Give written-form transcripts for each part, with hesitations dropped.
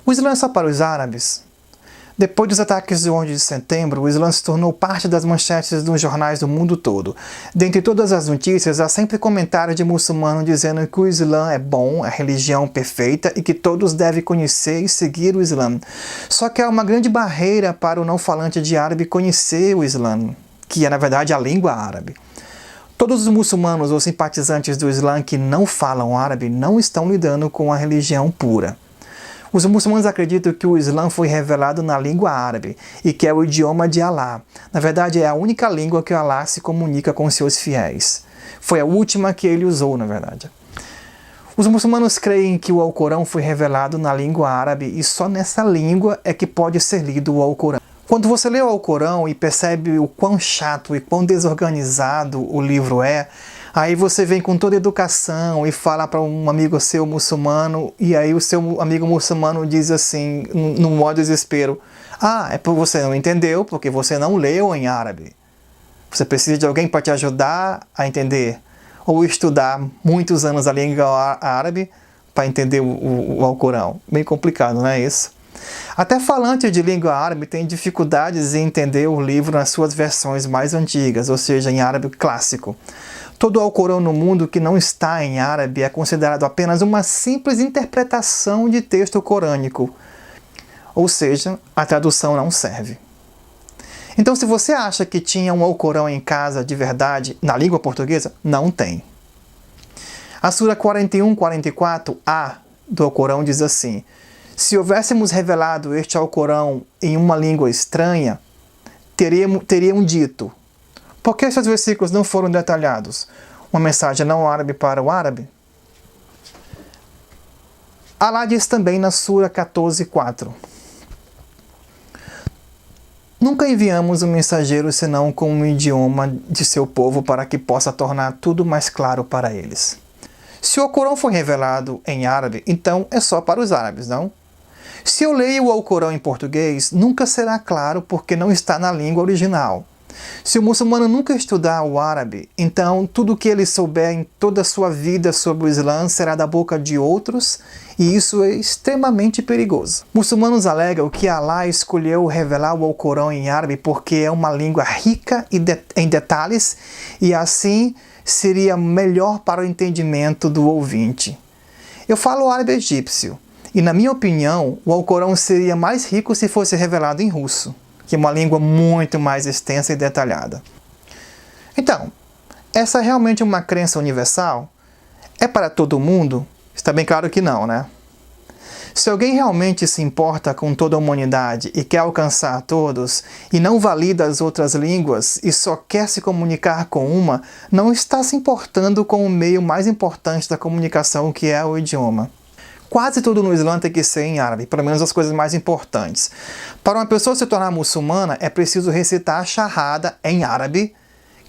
O Islã é só para os árabes? Depois dos ataques de 11 de setembro, o Islã se tornou parte das manchetes dos jornais do mundo todo. Dentre todas as notícias, há sempre comentários de muçulmanos dizendo que o Islã é bom, é a religião perfeita e que todos devem conhecer e seguir o Islã. Só que há uma grande barreira para o não falante de árabe conhecer o Islã, que é na verdade a língua árabe. Todos os muçulmanos ou simpatizantes do Islã que não falam árabe não estão lidando com a religião pura. Os muçulmanos acreditam que o Islã foi revelado na língua árabe e que é o idioma de Alá. Na verdade, é a única língua que Alá se comunica com seus fiéis. Foi a última que ele usou, na verdade. Os muçulmanos creem que o Alcorão foi revelado na língua árabe e só nessa língua é que pode ser lido o Alcorão. Quando você lê o Alcorão e percebe o quão chato e quão desorganizado o livro é, aí você vem com toda a educação e fala para um amigo seu muçulmano, e aí o seu amigo muçulmano diz assim, no modo desespero, é porque você não entendeu, porque você não leu em árabe. Você precisa de alguém para te ajudar a entender, ou estudar muitos anos a língua árabe para entender o Alcorão. Bem complicado, não é isso? Até falantes de língua árabe têm dificuldades em entender o livro nas suas versões mais antigas, ou seja, em árabe clássico. Todo o Alcorão no mundo que não está em árabe é considerado apenas uma simples interpretação de texto corânico, ou seja, a tradução não serve. Então, se você acha que tinha um Alcorão em casa de verdade, na língua portuguesa, não tem. A Sura 41-44a do Alcorão diz assim: se houvéssemos revelado este Alcorão em uma língua estranha, teriam dito: por que esses versículos não foram detalhados? Uma mensagem não árabe para o árabe? Alá diz também na Sura 14:4: nunca enviamos um mensageiro senão com um idioma de seu povo para que possa tornar tudo mais claro para eles. Se o Alcorão foi revelado em árabe, então é só para os árabes, não? Se eu leio o Alcorão em português, nunca será claro porque não está na língua original. Se o muçulmano nunca estudar o árabe, então tudo o que ele souber em toda a sua vida sobre o Islã será da boca de outros, e isso é extremamente perigoso. Muçulmanos alegam que Alá escolheu revelar o Alcorão em árabe porque é uma língua rica em detalhes e assim seria melhor para o entendimento do ouvinte. Eu falo árabe egípcio, e na minha opinião, o Alcorão seria mais rico se fosse revelado em russo, que é uma língua muito mais extensa e detalhada. Então, essa é realmente uma crença universal? É para todo mundo? Está bem claro que não, né? Se alguém realmente se importa com toda a humanidade e quer alcançar todos, e não valida as outras línguas e só quer se comunicar com uma, não está se importando com o meio mais importante da comunicação, que é o idioma. Quase tudo no Islã tem que ser em árabe, pelo menos as coisas mais importantes. Para uma pessoa se tornar muçulmana, é preciso recitar a Shahada em árabe,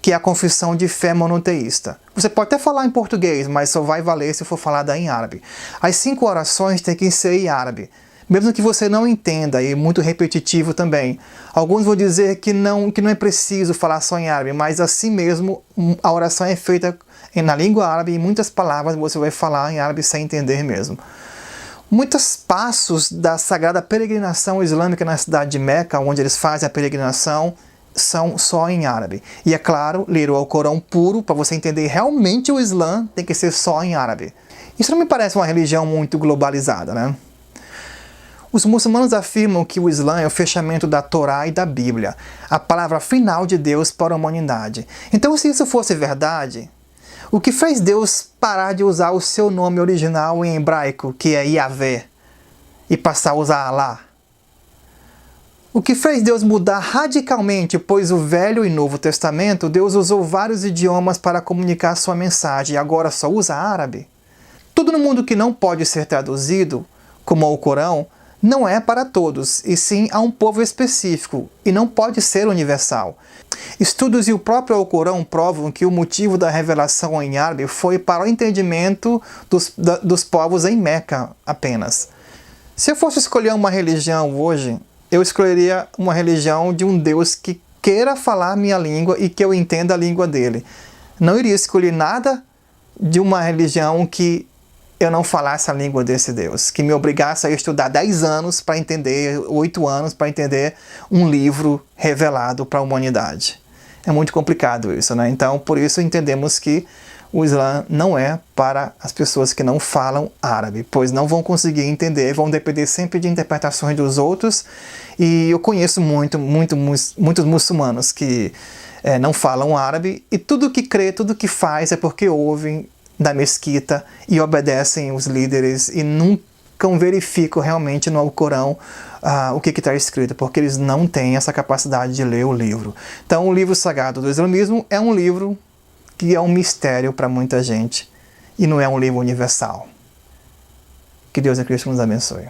que é a confissão de fé monoteísta. Você pode até falar em português, mas só vai valer se for falada em árabe. As 5 orações têm que ser em árabe, mesmo que você não entenda, e muito repetitivo também. Alguns vão dizer que não é preciso falar só em árabe, mas assim mesmo a oração é feita na língua árabe e muitas palavras você vai falar em árabe sem entender mesmo. Muitos passos da sagrada peregrinação islâmica na cidade de Meca, onde eles fazem a peregrinação, são só em árabe. E é claro, ler o Alcorão puro, para você entender realmente o Islã, tem que ser só em árabe. Isso não me parece uma religião muito globalizada, né? Os muçulmanos afirmam que o Islã é o fechamento da Torá e da Bíblia, a palavra final de Deus para a humanidade. Então, se isso fosse verdade, o que fez Deus parar de usar o seu nome original em hebraico, que é Yahvé, e passar a usar Alá? O que fez Deus mudar radicalmente, pois o Velho e Novo Testamento, Deus usou vários idiomas para comunicar sua mensagem e agora só usa árabe? Tudo no mundo que não pode ser traduzido, como o Corão, não é para todos, e sim a um povo específico, e não pode ser universal. Estudos e o próprio Alcorão provam que o motivo da revelação em árabe foi para o entendimento dos povos em Meca apenas. Se eu fosse escolher uma religião hoje, eu escolheria uma religião de um Deus que queira falar minha língua e que eu entenda a língua dele. Não iria escolher nada de uma religião que eu não falasse a língua desse Deus, que me obrigasse a estudar 10 anos para entender, 8 anos para entender um livro revelado para a humanidade. É muito complicado isso, né? Então, por isso entendemos que o Islã não é para as pessoas que não falam árabe, pois não vão conseguir entender, vão depender sempre de interpretações dos outros. E eu conheço muitos muçulmanos que não falam árabe, e tudo que crê, tudo que faz é porque ouvem da mesquita e obedecem os líderes e nunca verificam realmente no Alcorão o que está escrito, porque eles não têm essa capacidade de ler o livro. Então, o livro sagrado do islamismo é um livro que é um mistério para muita gente e não é um livro universal. Que Deus em Cristo nos abençoe.